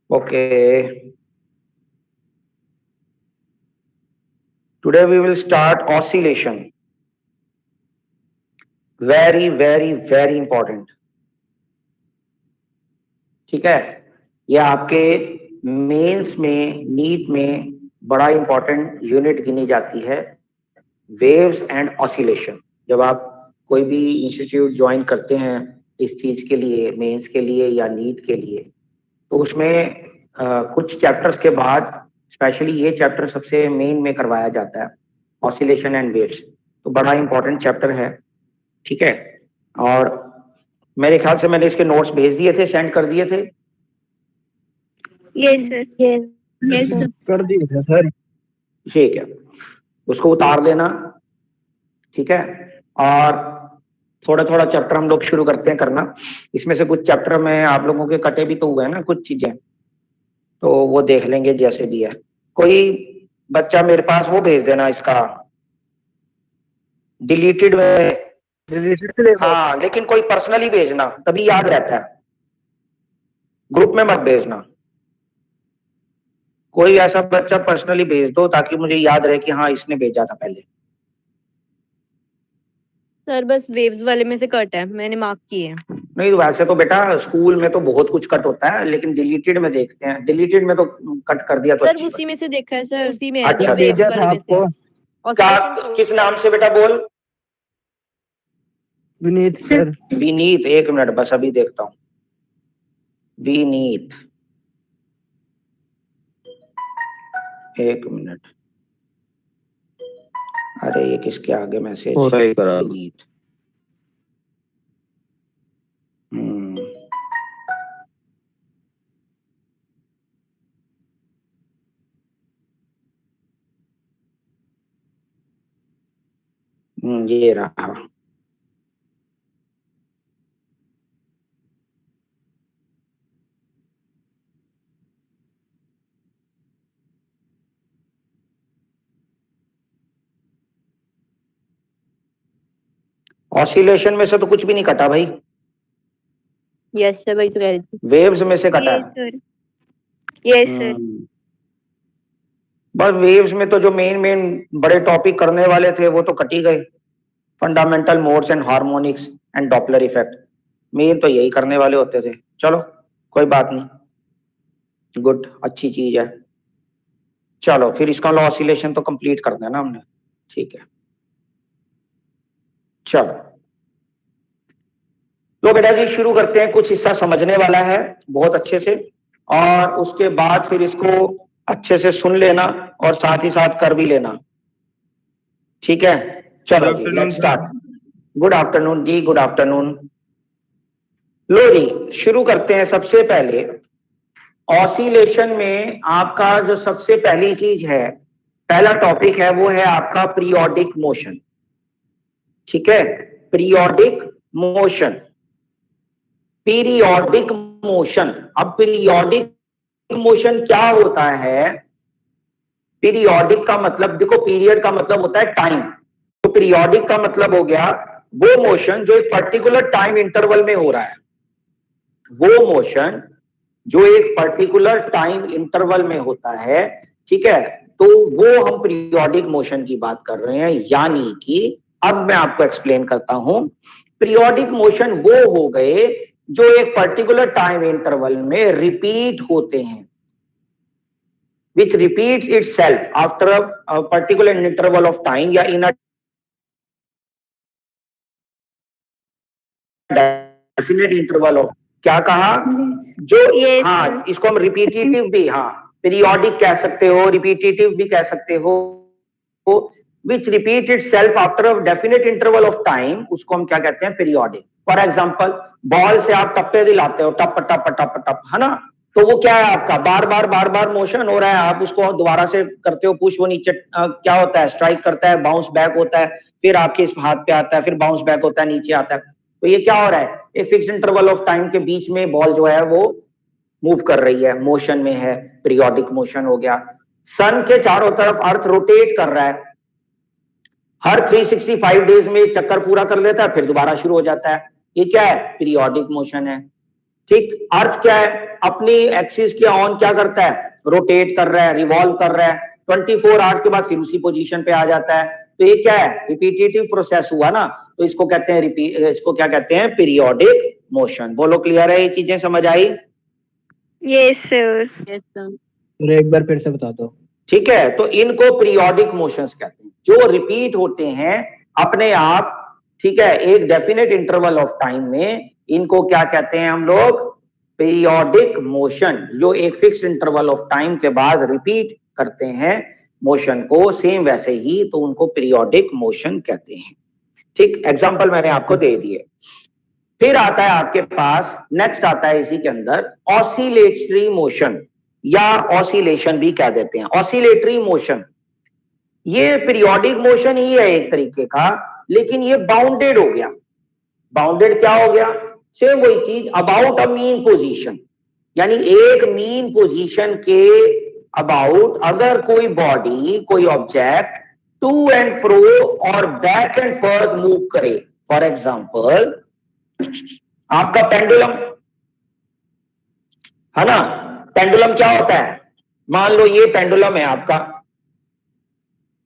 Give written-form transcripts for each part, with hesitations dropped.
Okay. Today we will start oscillation. Very, very, very important. ठीक है, ये आपके मेंस में, नीट में बड़ा इंपॉर्टेंट यूनिट गिनी जाती है, वेव्स एंड ऑसिलेशन। जब आप कोई भी इंस्टीट्यूट ज्वाइन करते हैं इस चीज के लिए, मेंस के लिए या नीट के लिए, तो उसमें कुछ चैप्टर्स के बाद स्पेशली ये चैप्टर सबसे मेन में करवाया जाता है, ऑसिलेशन एंड वेव्स। तो बड़ा इंपॉर्टेंट चैप्टर है, ठीक है। और मेरे ख्याल से मैंने इसके नोट्स भेज दिए थे, सेंड कर दिए थे। यस सर, यस सर, कर दिए थे सर। ठीक है, उसको उतार लेना, ठीक है। और थोड़ा थोड़ा चैप्टर हम लोग शुरू करते हैं करना। इसमें से कुछ चैप्टर में आप लोगों के कटे भी तो हुए हैं ना कुछ चीजें, तो वो देख लेंगे जैसे भी है। कोई बच्चा मेरे पास वो भेज देना इसका डिलीटेड में, डिलीटेड से हाँ, लेकिन कोई पर्सनली भेजना तभी याद रहता है, ग्रुप में मत भेजना। कोई ऐसा बच्चा पर्सनली भेज दो ताकि मुझे याद रहे कि हाँ इसने भेजा था पहले। सर बस वेव्स वाले में से कट है, मैंने मार्क किए हैं। नहीं तो वैसे तो बेटा स्कूल में तो बहुत कुछ कट होता है, लेकिन डिलीटेड में देखते हैं, डिलीटेड में तो कट कर दिया तो सर उसी में से देखा है सर, उसी में है, अच्छा, waves भेजा वाले था में से। आपको। क्या किस नाम से बेटा बोल? विनीत सर। विनीत, एक मिनट बस अभी देखता हूँ। विनीत, एक मिनट। अरे ये किसके आगे मैसेज? विनीत, ये रहा। ऑसिलेशन में से तो कुछ भी नहीं कटा भाई। यस सर, वही तो कह रही थी। वेव्स में से कटा। Yes sir. बस वेव्स में तो जो मेन बड़े टॉपिक करने वाले थे वो तो कट ही गए, fundamental modes and harmonics and Doppler effect, main तो यही करने वाले होते थे। चलो कोई बात नहीं, गुड, अच्छी चीज है। चलो फिर इसका ऑसिलेशन तो कंप्लीट कर देना हमने, ठीक है। चलो तो बेटा जी शुरू करते हैं। कुछ हिस्सा समझने वाला है बहुत अच्छे से, और उसके बाद फिर इसको अच्छे से सुन लेना और साथ ही साथ कर भी लेना, ठीक है। चलो जी लेट्स स्टार्ट। गुड आफ्टरनून जी, गुड आफ्टरनून। लो जी शुरू करते हैं। सबसे पहले ऑसिलेशन में आपका जो सबसे पहली चीज है, पहला टॉपिक है, वो है आपका पीरियोडिक मोशन, ठीक है। Periodic motion, periodic motion. अब पीरियोडिक मोशन क्या होता है? पीरियोडिक का मतलब देखो, पीरियड का मतलब होता है टाइम, तो पीरियोडिक का मतलब हो गया वो मोशन जो एक पर्टिकुलर टाइम इंटरवल में हो रहा है, वो मोशन जो एक पर्टिकुलर टाइम इंटरवल में होता है, ठीक है। तो वो हम पीरियोडिक मोशन की बात कर रहे हैं। यानी कि अब मैं आपको एक्सप्लेन करता हूं, पीरियोडिक मोशन वो हो गए जो एक पर्टिकुलर टाइम इंटरवल में रिपीट होते हैं, which repeats itself after a particular interval of time या in a definite interval of, क्या कहा? जो हाँ, इसको हम रिपीटेटिव भी, हाँ पीरियोडिक कह सकते हो, रिपीटेटिव भी कह सकते हो, which repeat itself after a definite interval of time, उसको हम क्या कहते हैं? पीरियोडिक। फॉर एग्जाम्पल बॉल से आप टप्पे दिलाते हो, टप टप टप टप, है ना, तो वो क्या है आपका बार बार मोशन हो रहा है, आप उसको दोबारा से करते हो पुश, वो नीचे क्या होता है? स्ट्राइक करता है, बाउंस बैक होता है, फिर आपके इस हाथ पे आता है, फिर बाउंस बैक होता है, नीचे आता है। तो ये क्या हो रहा है? एक फिक्स इंटरवल ऑफ टाइम के बीच में बॉल जो है वो मूव कर रही है, मोशन में है, पीरियोडिक मोशन हो गया। सन के चारों तरफ अर्थ रोटेट कर रहा है, हर 365 डेज में एक चक्कर पूरा कर लेता है, फिर दोबारा शुरू हो जाता है, ये क्या है? पीरियोडिक मोशन है। ठीक, अर्थ क्या है, अपनी एक्सिस के ऑन क्या करता है, रोटेट कर रहा है, रिवॉल्व कर रहा है, 24 आवर्स के बाद फिर उसी पोजीशन पे आ जाता है। तो ये क्या है, रिपीटेटिव प्रोसेस हुआ ना, तो इसको कहते हैं इसको क्या कहते हैं, पीरियोडिक मोशन। बोलो क्लियर है, ये चीजें समझ आई? Yes sir. Yes sir. और एक बार फिर से बता दो। ठीक है, तो इनको पीरियोडिक मोशंस कहते हैं, जो रिपीट होते हैं अपने आप। ठीक है, एक डेफिनेट इंटरवल ऑफ टाइम में, इनको क्या कहते हैं हम लोग, पीरियोडिक मोशन। जो एक फिक्स इंटरवल ऑफ टाइम के बाद रिपीट करते हैं मोशन को सेम वैसे ही, तो उनको पीरियोडिक मोशन कहते हैं। ठीक, एग्जांपल मैंने आपको दे दिए। फिर आता है आपके पास, नेक्स्ट आता है इसी के अंदर ऑसिलेटरी मोशन, या ऑसिलेशन भी कह देते हैं। ऑसिलेटरी मोशन ये पीरियोडिक मोशन ही है एक तरीके का, लेकिन ये बाउंडेड हो गया। बाउंडेड क्या हो गया, सेम वही चीज, अबाउट अ मीन पोजीशन, यानी एक मीन पोजीशन के अबाउट अगर कोई बॉडी, कोई ऑब्जेक्ट टू एंड फ्रो और बैक एंड फोर्थ मूव करे। फॉर एग्जाम्पल आपका पेंडुलम है ना, पेंडुलम क्या होता है, मान लो ये पेंडुलम है आपका,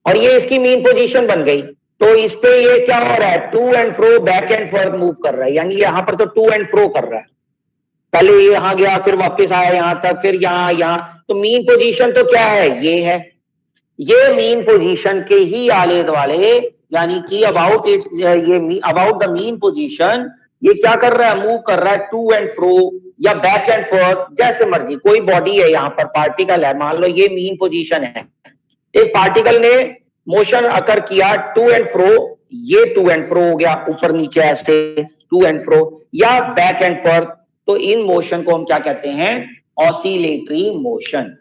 और ये इसकी मीन पोजीशन बन गई, तो इस पे ये क्या हो रहा है, to and fro, back and forth move कर रहा है, यानी यहां पर तो टू एंड फ्रो कर रहा है। पहले ये यहां गया, फिर वापस आया यहां तक, फिर यहां, तो मीन पोजीशन तो क्या है, ये है। ये मीन पोजीशन के ही आले द्वाले, यानी कि अबाउट इट, ये अबाउट द मीन पोजीशन, ये क्या कर रहा है, मूव कर रहा है टू एंड फ्रो या बैक एंड फोर्थ, जैसे मर्जी। कोई बॉडी है यहाँ पर, पार्टिकल है, मान लो ये मीन पोजीशन है, एक पार्टिकल ने मोशन अकर किया टू एंड फ्रो, ये टू एंड फ्रो हो गया, ऊपर नीचे ऐसे टू एंड फ्रो, या बैक एंड फोर्थ, तो इन मोशन को हम क्या कहते हैं, ऑसिलेटरी मोशन।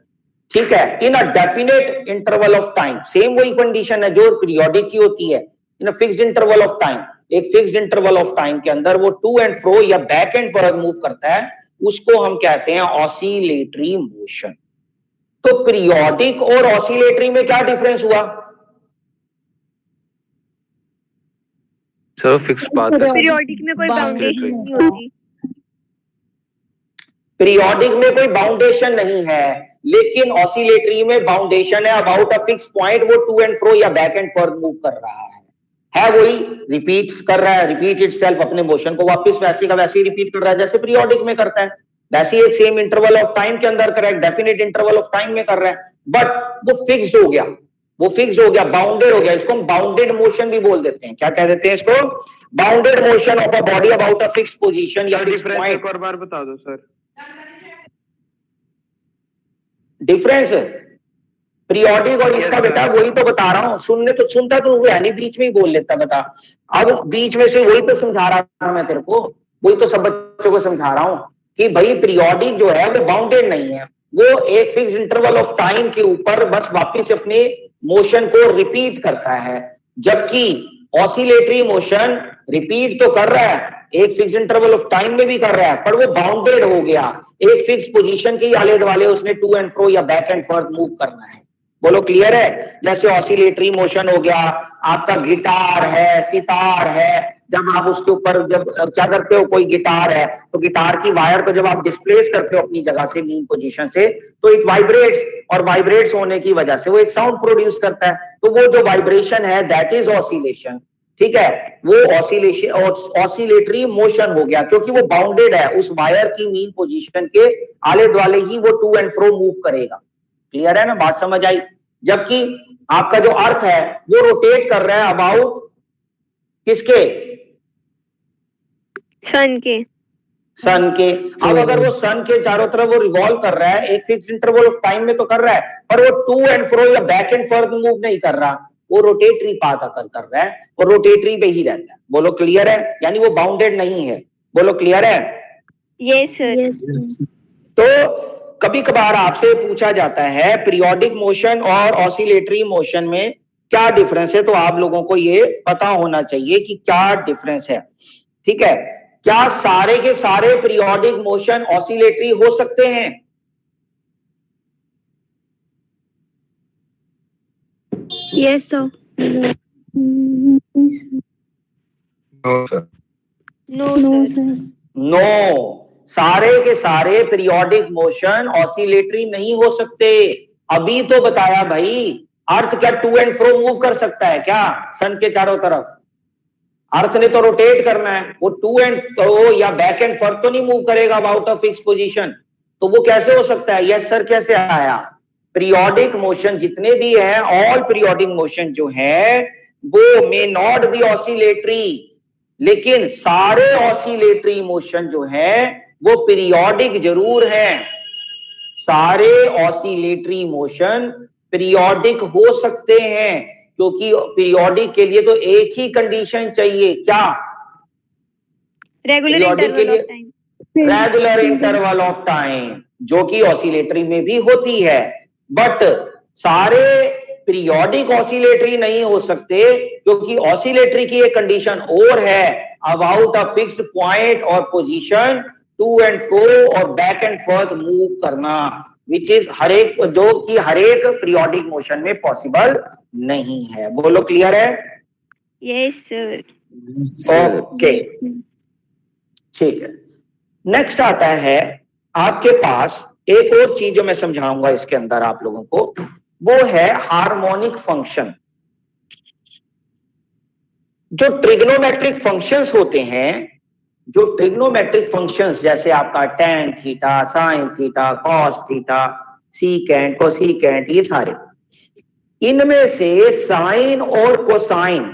ठीक है, in a definite interval of time, same वही कंडीशन है जो पीरियोडिक की होती है, in a fixed interval of time, एक फिक्स्ड इंटरवल ऑफ टाइम के अंदर वो टू एंड फ्रो या बैक एंड फोर्थ मूव करता है, उसको हम कहते हैं ऑसिलेटरी मोशन। तो पीरियोडिक और ऑसिलेटरी में क्या डिफरेंस हुआ? सर फिक्स पाथ है। पीरियोडिक में कोई बाउंडेशन नहीं होती। पीरियोडिक में कोई बाउंडेशन नहीं है, लेकिन ऑसिलेटरी में बाउंडेशन है, अबाउट अ फिक्स पॉइंट वो टू एंड फ्रो या बैक एंड फोर्थ मूव कर रहा है वही रिपीट कर रहा है, रिपीट इटसेल्फ, अपने मोशन को वापस वैसे का वैसे ही रिपीट कर रहा है जैसे पीरियोडिक में करता है, वैसे ही एक सेम इंटरवल ऑफ टाइम के अंदर कर रहा है, डेफिनेट इंटरवल ऑफ टाइम में कर रहा है, बट वो फिक्स्ड हो गया, वो फिक्स्ड हो गया, बाउंडेड हो गया। इसको हम बाउंडेड मोशन भी बोल देते हैं। क्या कह देते हैं इसको? Bounded motion of a body about a fixed position या फिक्स्ड पॉइंट। एक और बार बता दो सर। डिफरेंस पीरियोडिक और इसका बेटा वही तो बता रहा हूं, सुनता तो हुआ नहीं, बीच में ही बोल लेता। बता, अब बीच में से वही तो समझा रहा था मैं तेरे को, वही तो सब बच्चों को समझा रहा हूं कि भाई पीरियोडिक जो है वो बाउंडेड नहीं है, वो एक फिक्स इंटरवल ऑफ टाइम के ऊपर बस वापिस अपने मोशन को रिपीट करता है, जबकि ऑसिलेटरी मोशन रिपीट तो कर रहा है, एक फिक्स इंटरवल ऑफ टाइम में भी कर रहा है, पर वो बाउंडेड हो गया, एक फिक्स पोजीशन के आले दुआले उसने टू एंड फ्रो या बैक एंड फोर्थ मूव करना है। बोलो क्लियर है? जैसे ऑसिलेटरी मोशन हो गया, आपका गिटार है, सितार है, जब आप उसके ऊपर जब क्या करते हो, कोई गिटार है तो गिटार की वायर को जब आप डिस्प्लेस करते हो अपनी जगह से, मीन पोजीशन से, तो इट वाइब्रेट्स, और वाइब्रेट्स होने की वजह से वो एक साउंड प्रोड्यूस करता है, तो वो जो वाइब्रेशन है दैट इज ऑसिलेशन। ठीक है, वो ऑसिलेशन ऑसिलेटरी मोशन हो गया, क्योंकि वो बाउंडेड है, उस वायर की मीन पोजीशन के आले दुआले ही वो टू एंड फ्रो मूव करेगा। क्लियर है ना, बात समझ आई? जबकि आपका जो अर्थ है वो रोटेट कर रहा है अबाउट किसके? सन के। सन के। अब अगर वो सन के चारों तरफ वो रिवॉल्व कर रहा है, एक फिक्स इंटरवल ऑफ टाइम में तो कर रहा है, पर वो टू एंड फ्रो या बैक एंड फोर्थ मूव नहीं कर रहा, वो रोटेटरी पाथ कर रहा है और रोटेटरी पे ही रहता है। बोलो क्लियर है? यानी वो बाउंडेड नहीं है। बोलो क्लियर है? Yes sir. तो कभी कभार आपसे पूछा जाता है पीरियोडिक मोशन और ऑसिलेटरी मोशन में क्या डिफरेंस है, तो आप लोगों को ये पता होना चाहिए कि क्या डिफरेंस है। ठीक है, क्या सारे के सारे पीरियोडिक मोशन ऑसिलेटरी हो सकते हैं? Yes sir. No sir. No sir. No, सारे के सारे पीरियोडिक मोशन ऑसिलेटरी नहीं हो सकते। अभी तो बताया भाई, अर्थ क्या टू एंड फ्रो मूव कर सकता है क्या सन के चारों तरफ? अर्थ ने तो रोटेट करना है, वो टू एंड फ्रो या बैक एंड फॉर्थ तो नहीं मूव करेगा अबाउट अ फिक्स पोजीशन। तो वो कैसे हो सकता है? यस सर, कैसे आया? पीरियोडिक मोशन जितने भी है, ऑल पीरियोडिक मोशन जो है वो मे नॉट बी ऑसिलेटरी, लेकिन सारे ऑसिलेटरी मोशन जो है वो पीरियोडिक जरूर है। सारे ऑसिलेटरी मोशन पीरियोडिक हो सकते हैं, क्योंकि पीरियोडिक के लिए तो एक ही कंडीशन चाहिए, क्या? रेगुलर Periodic के इंटरवल लिए of time. Regular interval of time, जो कि ऑसिलेटरी में भी होती है। बट सारे पीरियोडिक ऑसिलेटरी नहीं हो सकते, क्योंकि ऑसिलेटरी की एक कंडीशन और है, अबाउट अ फिक्स्ड पॉइंट और पोजीशन, टू एंड फ्रो और बैक एंड फोर्थ मूव करना, विच इज हरेक, जो कि हरेक पीरियोडिक मोशन में पॉसिबल नहीं है। बोलो, क्लियर है? Yes sir. ओके, ठीक है। नेक्स्ट आता है आपके पास एक और चीज जो मैं समझाऊंगा इसके अंदर आप लोगों को, वो है हार्मोनिक फंक्शन। जो ट्रिग्नोमेट्रिक फंक्शंस होते हैं, जो ट्रिग्नोमेट्रिक फंक्शंस जैसे आपका tan theta, sine theta, cos theta, secant, cosecant, ये सारे, इनमें से साइन और कोसाइन,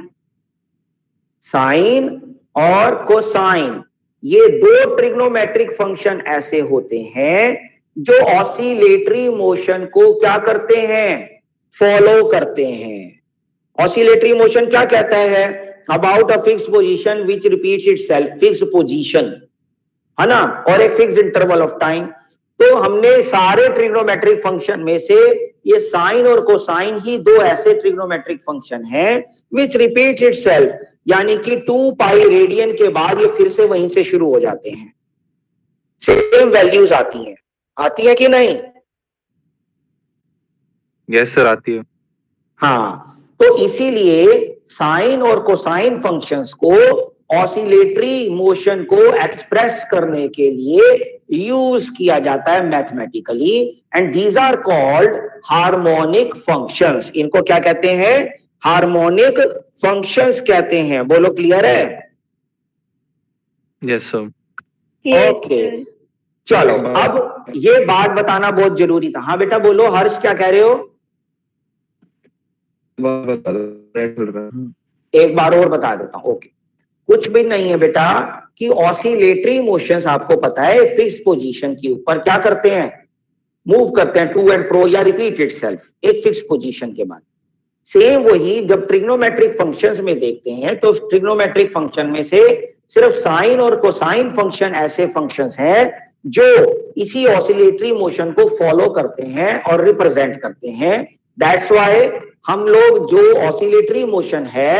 साइन और कोसाइन, ये दो ट्रिग्नोमेट्रिक फंक्शन ऐसे होते हैं जो ऑसिलेटरी मोशन को क्या करते हैं? फॉलो करते हैं। ऑसिलेटरी मोशन क्या कहता है? About a fixed position which repeats itself, fixed position है ना, और एक फिक्स्ड इंटरवल ऑफ टाइम। तो हमने सारे ट्रिग्नोमेट्रिक फंक्शन में से ये साइन और कोसाइन ही दो ऐसे ट्रिग्नोमेट्रिक फंक्शन हैं विच रिपीट इटसेल्फ, यानी कि 2 पाई रेडियन के बाद ये फिर से वहीं से शुरू हो जाते हैं, सेम वैल्यूज आती हैं। आती है कि नहीं? यस सर, आती है। हाँ, तो इसीलिए साइन और कोसाइन फंक्शंस को ऑसिलेटरी मोशन को एक्सप्रेस करने के लिए यूज किया जाता है mathematically, and these are called harmonic functions. इनको क्या कहते हैं? हार्मोनिक फंक्शंस कहते हैं। बोलो, क्लियर है? Yes sir. ओके, चलो अब ये बात बताना बहुत जरूरी था। हाँ बेटा बोलो, हर्ष क्या कह रहे हो? एक बार और बता देता हूं। ओके, कुछ भी नहीं है बेटा कि ऑसिलेटरी मोशंस आपको पता है फिक्स्ड पोजीशन के ऊपर क्या करते हैं? मूव करते हैं टू एंड फ्रो या रिपीट इटसेल्फ एक फिक्स्ड पोजीशन के बाद। सेम वही जब ट्रिग्नोमेट्रिक फंक्शंस में देखते हैं तो ट्रिग्नोमेट्रिक फंक्शन में से सिर्फ साइन और कोसाइन फंक्शन ऐसे फंक्शंस हैं जो इसी ऑसिलेटरी मोशन को फॉलो करते हैं और रिप्रेजेंट करते हैं। दैट्स व्हाई हम लोग जो ऑसिलेटरी मोशन है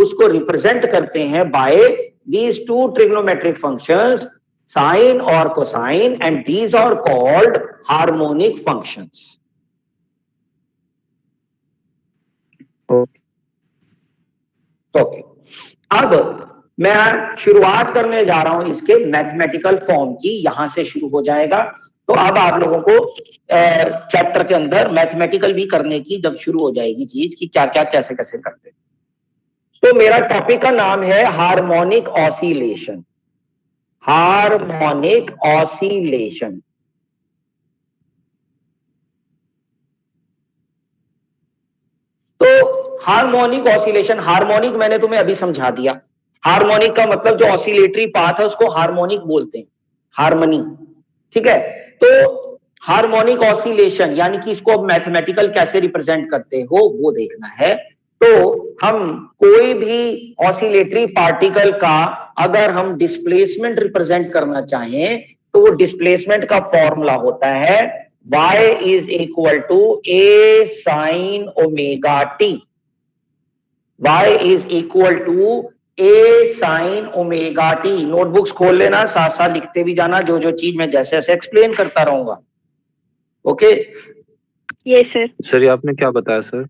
उसको रिप्रेजेंट करते हैं by these two trigonometric functions, sine और cosine, and these are called harmonic functions. Okay, अब मैं शुरुआत करने जा रहा हूं इसके मैथमेटिकल फॉर्म की, यहां से शुरू हो जाएगा। तो अब आप लोगों को चैप्टर के अंदर मैथमेटिकल भी करने की जब शुरू हो जाएगी चीज कि क्या क्या कैसे कैसे करते हैं। तो मेरा टॉपिक का नाम है हार्मोनिक ऑसिलेशन। Harmonic oscillation. तो हार्मोनिक ऑसिलेशन, हार्मोनिक मैंने तुम्हें अभी समझा दिया। हार्मोनिक का मतलब जो ऑसिलेटरी पार्ट है उसको हार्मोनिक बोलते हैं, हार्मनी। ठीक है, तो हार्मोनिक ऑसिलेशन यानी कि इसको अब मैथमेटिकल कैसे रिप्रेजेंट करते हो वो देखना है। तो हम कोई भी ऑसिलेटरी पार्टिकल का अगर हम डिस्प्लेसमेंट रिप्रेजेंट करना चाहें तो वो डिस्प्लेसमेंट का फॉर्मूला होता है y is equal to a sin omega t। y is equal to a sin omega t। Notebooks खोल लेना, साथ साथ लिखते भी जाना जो जो चीज मैं जैसे जैसे एक्सप्लेन करता रहूंगा। Okay, yes sir. सर ये आपने क्या बताया सर?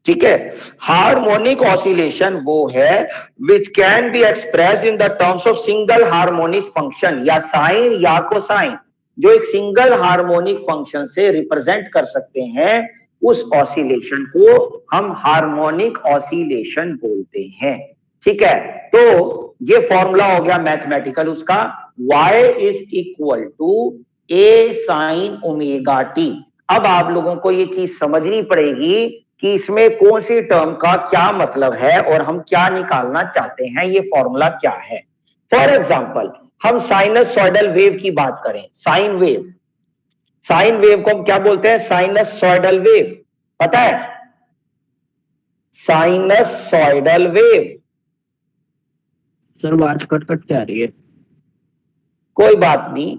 ठीक है। हार्मोनिक ऑसिलेशन वो है which can be express in the terms of single harmonic function, या साइन या कोसाइन, जो एक सिंगल हार्मोनिक फंक्शन से रिप्रेजेंट कर सकते हैं, उस ऑसिलेशन को हम हार्मोनिक ऑसिलेशन बोलते हैं। ठीक है, तो ये फॉर्मूला हो गया मैथमेटिकल उसका, y is equal to a sine omega t. अब आप लोगों को ये चीज समझनी पड़ेगी कि इसमें कौन सी टर्म का क्या मतलब है और हम क्या निकालना चाहते हैं, ये फॉर्मूला क्या है। फॉर एग्जाम्पल हम साइनसॉइडल वेव की बात करें, साइन वेव, साइन वेव को हम क्या बोलते हैं, साइनसॉइडल वेव, पता है, साइनसॉइडल वेव। सर आवाज कट कट के आ रही है। कोई बात नहीं,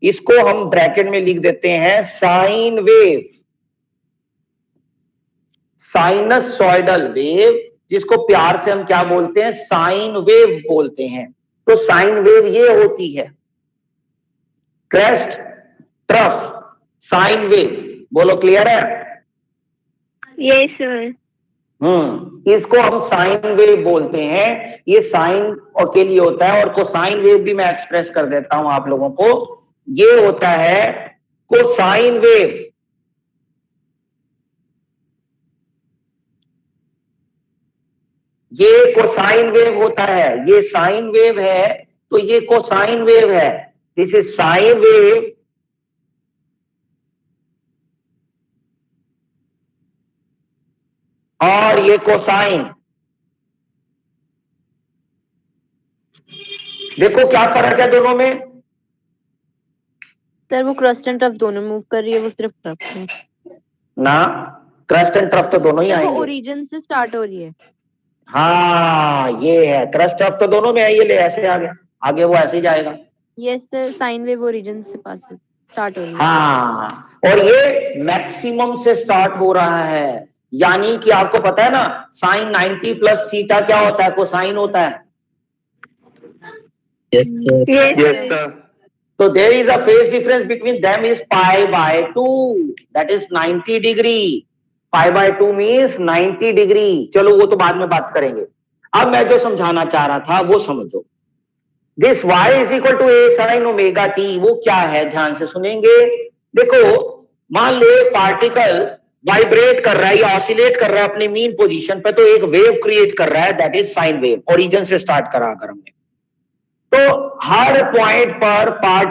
इसको हम ब्रैकेट में लिख देते हैं साइन वेव, साइनसॉइडल वेव, जिसको प्यार से हम क्या बोलते हैं, साइन वेव बोलते हैं। तो साइन वेव ये होती है, क्रेस्ट ट्रफ साइन वेव, बोलो क्लियर है। Yes, sir. इसको हम साइन वेव बोलते हैं, ये साइन के लिए होता है, और कोसाइन वेव भी मैं एक्सप्रेस कर देता हूं आप लोगों को, ये होता है कोसाइन वेव। ये कोसाइन वेव होता है, ये साइन वेव है तो ये कोसाइन वेव है, दिस इज साइन वेव, और ये कोसाइन। देखो क्या फर्क है दोनों में। सर वो क्रस्ट एंड टफ दोनों मूव कर रही है, वो सिर्फ टफ है। ना, क्रस्ट एंड ट्रफ तो दोनों ही वो आएंगे। ओरिजिन से स्टार्ट हो रही है। हाँ ये है, क्रस्ट ट्रफ तो दोनों में है, ये ले ऐसे आ गया, आगे वो ऐसे ही जाएगा। Yes sir, sine wave origin से पास स्टार्ट हो रही है। हाँ, और ये मैक्सिमम से स्टार्ट हो रहा है, यानी कि आपको पता है ना, साइन 90 प्लस थीटा क्या होता है, कोसाइन होता है। Yes sir. Yes, Yes, sir. sir. तो there is a phase difference between them is pi by 2, that is 90 degree. Pi by 2 means 90 degree. चलो वो तो बाद में बात करेंगे, अब मैं जो समझाना चाह रहा था वो समझो। This y is equal to a sine omega t, वो क्या है, ध्यान से सुनेंगे। देखो मान लो एक पार्टिकल वाइब्रेट कर रहा है या ऑसिलेट कर रहा है अपनी मीन पोजीशन पे, तो एक वेव क्रिएट कर रहा है, that is sine wave, origin से स्टार्ट करा अगर हमने। तो हर पॉइंट पर पार्ट